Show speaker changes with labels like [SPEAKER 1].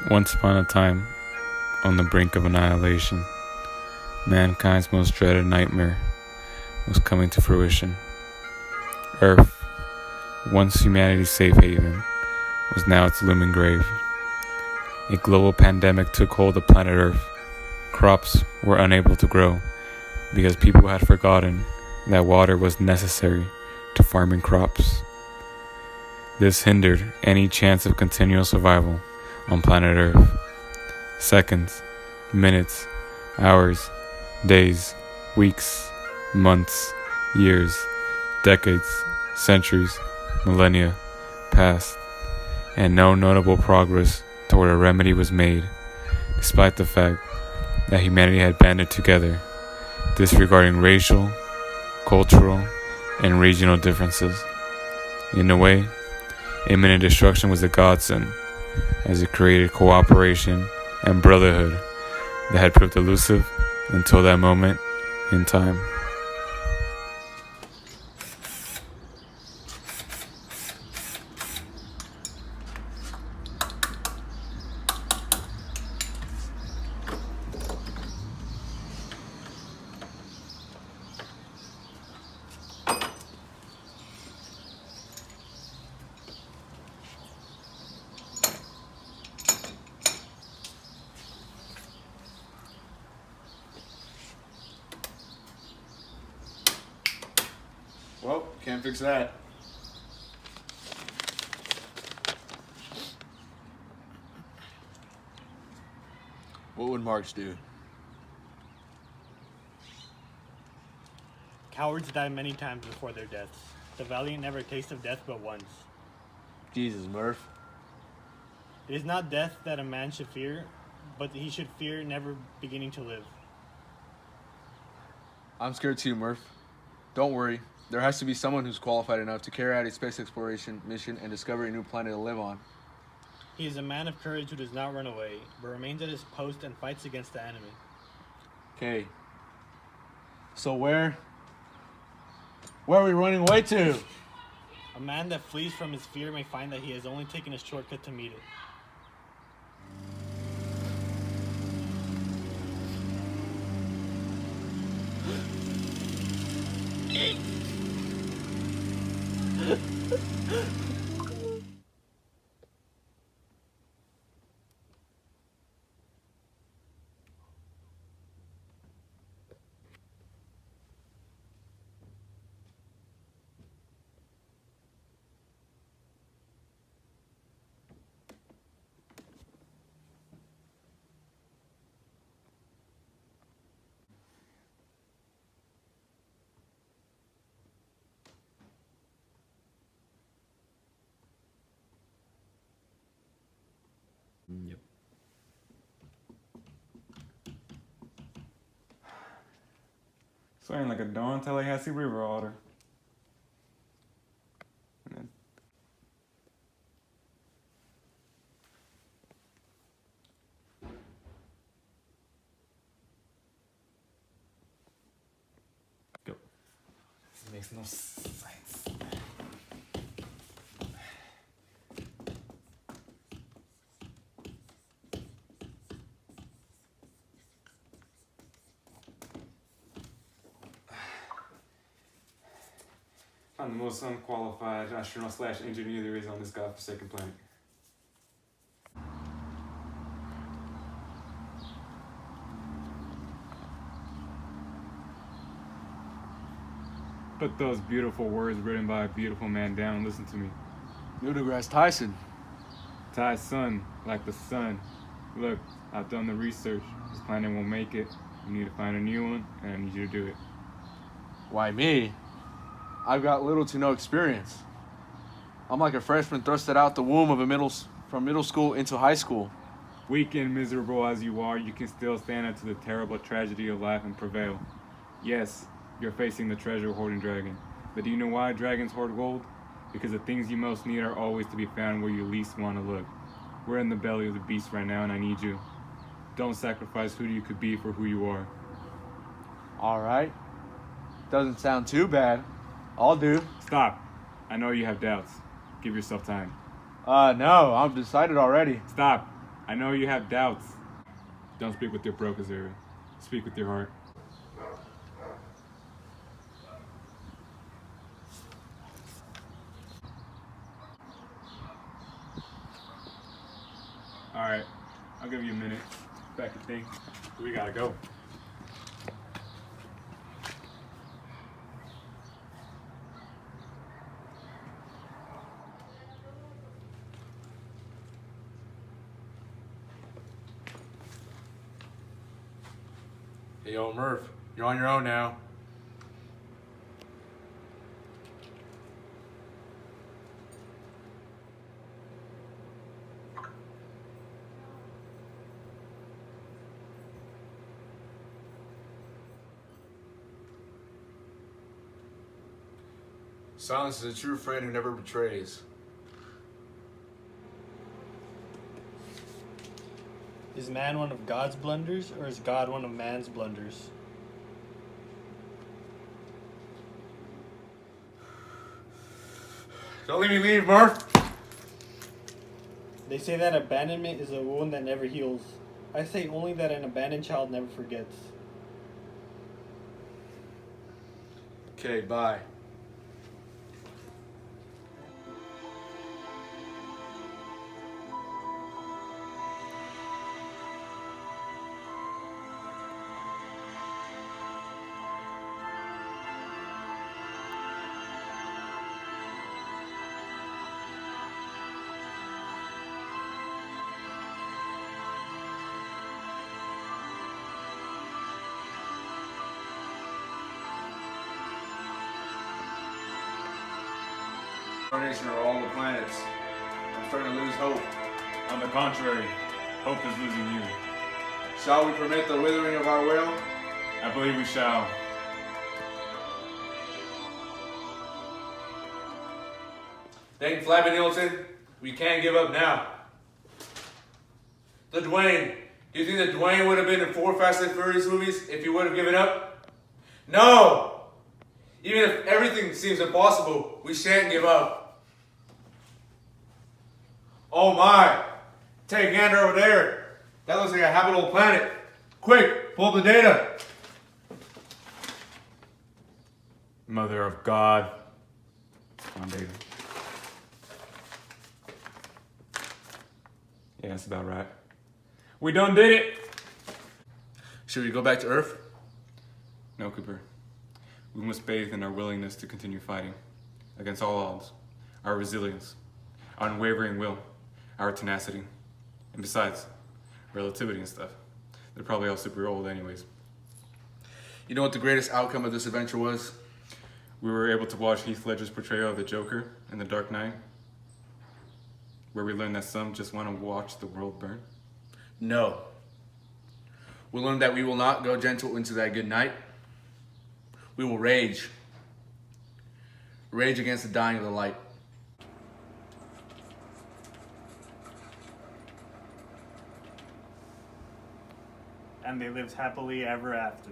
[SPEAKER 1] Once upon a time, on the brink of annihilation, mankind's most dreaded nightmare was coming to fruition. Earth, once humanity's safe haven, was now its looming grave. A global pandemic took hold of planet Earth. Crops were unable to grow because people had forgotten that water was necessary to farming crops. This hindered any chance of continual survival on planet Earth. Seconds, minutes, hours, days, weeks, months, years, decades, centuries, millennia passed, and no notable progress toward a remedy was made, despite the fact that humanity had banded together, disregarding racial, cultural, and regional differences. In a way, imminent destruction was a godsend, as it created cooperation and brotherhood that had proved elusive until that moment in time.
[SPEAKER 2] Well, can't fix that. What would Marx do?
[SPEAKER 3] Cowards die many times before their deaths. The valiant never taste of death but once.
[SPEAKER 2] Jesus, Murph.
[SPEAKER 3] It is not death that a man should fear, but he should fear never beginning to live.
[SPEAKER 2] I'm scared too, Murph. Don't worry. There has to be someone who's qualified enough to carry out a space exploration mission and discover a new planet to live on.
[SPEAKER 3] He is a man of courage who does not run away, but remains at his post and fights against the enemy.
[SPEAKER 2] Okay. So where are we running away to?
[SPEAKER 3] A man that flees from his fear may find that he has only taken a shortcut to meet it.
[SPEAKER 1] Yep. Swearing like a darn Tallahassee River otter. And then go. This makes no sense. I'm the most unqualified astronaut slash engineer there is on this godforsaken planet. Put those beautiful words written by a beautiful man down and listen to me.
[SPEAKER 2] Neil deGrasse Tyson.
[SPEAKER 1] Ty's son, like the sun. Look, I've done the research. This planet won't make it. You need to find a new one, and I need you to do it.
[SPEAKER 2] Why me? I've got little to no experience. I'm like a freshman thrusted out the womb of from middle school into high school.
[SPEAKER 1] Weak and miserable as you are, you can still stand up to the terrible tragedy of life and prevail. Yes, you're facing the treasure-hoarding dragon. But do you know why dragons hoard gold? Because the things you most need are always to be found where you least want to look. We're in the belly of the beast right now, and I need you. Don't sacrifice who you could be for who you are.
[SPEAKER 2] All right. Doesn't sound too bad. I'll do.
[SPEAKER 1] Stop. I know you have doubts. Give yourself time.
[SPEAKER 2] No, I'm decided already.
[SPEAKER 1] Stop. I know you have doubts. Don't speak with your brokers, Aaron. Speak with your heart. All right, I'll give you a minute. Back to think. We gotta go.
[SPEAKER 2] Hey, yo, Murph, you're on your own now. Silence is a true friend who never betrays.
[SPEAKER 3] Is man one of God's blunders, or is God one of man's blunders?
[SPEAKER 2] Don't let me leave, Murph.
[SPEAKER 3] They say that abandonment is a wound that never heals. I say only that an abandoned child never forgets.
[SPEAKER 2] Okay, bye. Incarnation of all the planets. I'm starting to lose hope.
[SPEAKER 1] On the contrary, hope is losing you.
[SPEAKER 2] Shall we permit the withering of our will?
[SPEAKER 1] I believe we shall.
[SPEAKER 2] Thank Flabby Nielsen. We can't give up now. The Dwayne. Do you think that Dwayne would have been in 4 Fast and Furious movies if he would have given up? No! Even if everything seems impossible, we shan't give up. Oh my! Take a gander over there. That looks like a habitable planet. Quick, pull up the data.
[SPEAKER 1] Mother of God. Come on, David. Yeah, that's about right. We done did it!
[SPEAKER 2] Should we go back to Earth?
[SPEAKER 1] No, Cooper. We must bathe in our willingness to continue fighting against all odds, our resilience, our unwavering will, our tenacity, and besides, relativity and stuff. They're probably all super old anyways.
[SPEAKER 2] You know what the greatest outcome of this adventure was?
[SPEAKER 1] We were able to watch Heath Ledger's portrayal of the Joker in The Dark Knight, where we learned that some just want to watch the world burn.
[SPEAKER 2] No. We learned that we will not go gentle into that good night. We will rage. Rage against the dying of the light.
[SPEAKER 3] And they lived happily ever after.